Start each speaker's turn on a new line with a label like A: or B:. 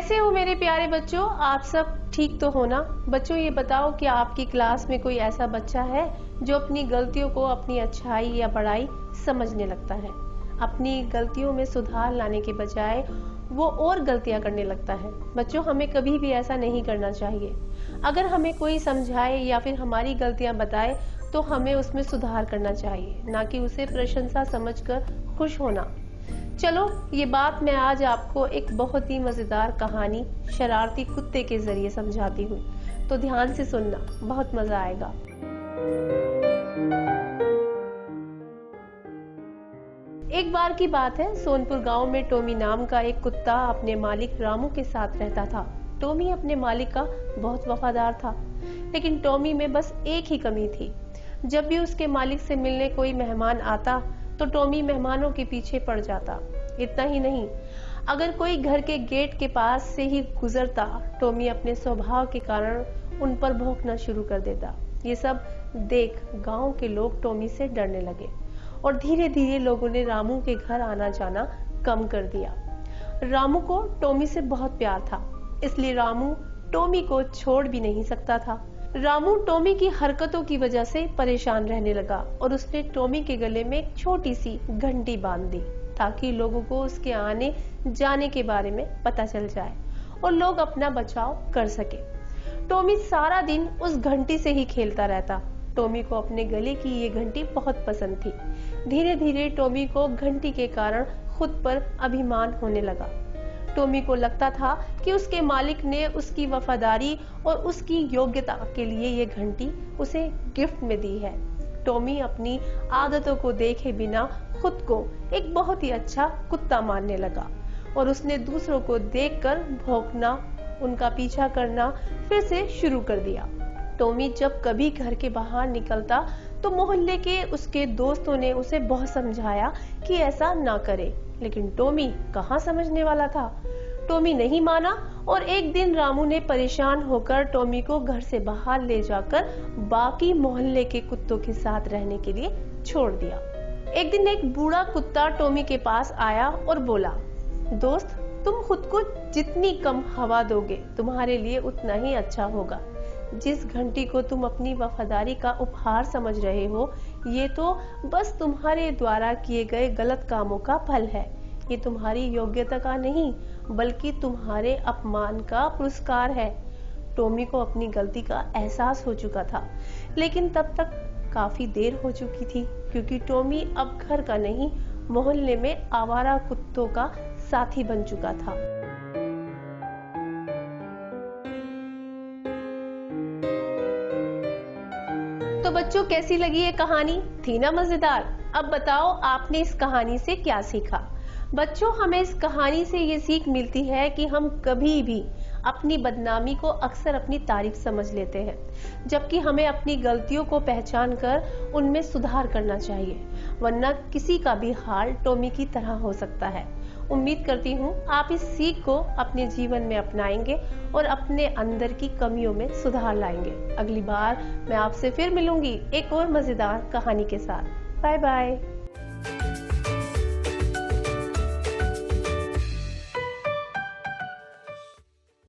A: कैसे हो मेरे प्यारे बच्चों? आप सब ठीक तो हो ना? बच्चों ये बताओ कि आपकी क्लास में कोई ऐसा बच्चा है जो अपनी गलतियों को अपनी अच्छाई या बड़ाई समझने लगता है? अपनी गलतियों में सुधार लाने के बजाय वो और गलतियां करने लगता है। बच्चों हमें कभी भी ऐसा नहीं करना चाहिए। अगर हमें कोई समझाए या फिर हमारी गलतियां बताए तो हमें उसमें सुधार करना चाहिए, ना कि उसे प्रशंसा समझकर खुश होना। चलो ये बात मैं आज आपको एक बहुत ही मजेदार कहानी शरारती कुत्ते के जरिए समझाती हूँ, तो ध्यान से सुनना, बहुत मजा आएगा। एक बार की बात है, सोनपुर गांव में टॉमी नाम का एक कुत्ता अपने मालिक रामू के साथ रहता था। टॉमी अपने मालिक का बहुत वफादार था, लेकिन टॉमी में बस एक ही कमी थी। जब भी उसके मालिक से मिलने कोई मेहमान आता तो टॉमी मेहमानों के पीछे पड़ जाता। इतना ही नहीं, अगर कोई घर के गेट के पास से ही गुजरता, टॉमी अपने स्वभाव के कारण उन पर भौंकना शुरू कर देता। ये सब देख गांव के लोग टॉमी से डरने लगे और धीरे धीरे लोगों ने रामू के घर आना जाना कम कर दिया। रामू को टॉमी से बहुत प्यार था, इसलिए रामू टॉमी को छोड़ भी नहीं सकता था। रामू टॉमी की हरकतों की वजह से परेशान रहने लगा और उसने टॉमी के गले में एक छोटी सी घंटी बांध दी, ताकि लोगों को उसके आने जाने के बारे में पता चल जाए और लोग अपना बचाव कर सके। टॉमी सारा दिन उस घंटी से ही खेलता रहता। टॉमी को अपने गले की ये घंटी बहुत पसंद थी। धीरे धीरे टॉमी को घंटी के कारण खुद पर अभिमान होने लगा। टॉमी को लगता था कि उसके मालिक ने उसकी वफादारी और उसकी योग्यता के लिए ये घंटी उसे गिफ्ट में दी है। टॉमी अपनी आदतों को देखे बिना खुद को एक बहुत ही अच्छा कुत्ता मानने लगा और उसने दूसरों को देखकर भौंकना, उनका पीछा करना फिर से शुरू कर दिया। टॉमी जब कभी घर के बाहर निकलता तो मोहल्ले के उसके दोस्तों ने उसे बहुत समझाया कि ऐसा ना करे, लेकिन टॉमी कहाँ समझने वाला था। टॉमी नहीं माना और एक दिन रामू ने परेशान होकर टॉमी को घर से बाहर ले जाकर बाकी मोहल्ले के कुत्तों के साथ रहने के लिए छोड़ दिया। एक दिन एक बूढ़ा कुत्ता टॉमी के पास आया और बोला, दोस्त, तुम खुद को जितनी कम हवा दोगे तुम्हारे लिए उतना ही अच्छा होगा। जिस घंटी को तुम अपनी वफादारी का उपहार समझ रहे हो, ये तो बस तुम्हारे द्वारा किए गए गलत कामों का फल है। ये तुम्हारी योग्यता का नहीं, बल्कि तुम्हारे अपमान का पुरस्कार है। टॉमी को अपनी गलती का एहसास हो चुका था, लेकिन तब तक काफी देर हो चुकी थी, क्योंकि टॉमी अब घर का नहीं, मोहल्ले में आवारा कुत्तों का साथी बन चुका था। तो बच्चों, कैसी लगी ये कहानी? थी ना मजेदार? अब बताओ आपने इस कहानी से क्या सीखा? बच्चों, हमें इस कहानी से ये सीख मिलती है कि हम कभी भी अपनी बदनामी को अक्सर अपनी तारीफ समझ लेते हैं, जबकि हमें अपनी गलतियों को पहचान कर उनमें सुधार करना चाहिए, वरना किसी का भी हाल टॉमी की तरह हो सकता है। उम्मीद करती हूँ आप इस सीख को अपने जीवन में अपनाएंगे और अपने अंदर की कमियों में सुधार लाएंगे। अगली बार मैं आपसे फिर मिलूंगी एक और मजेदार कहानी के साथ। Bye bye.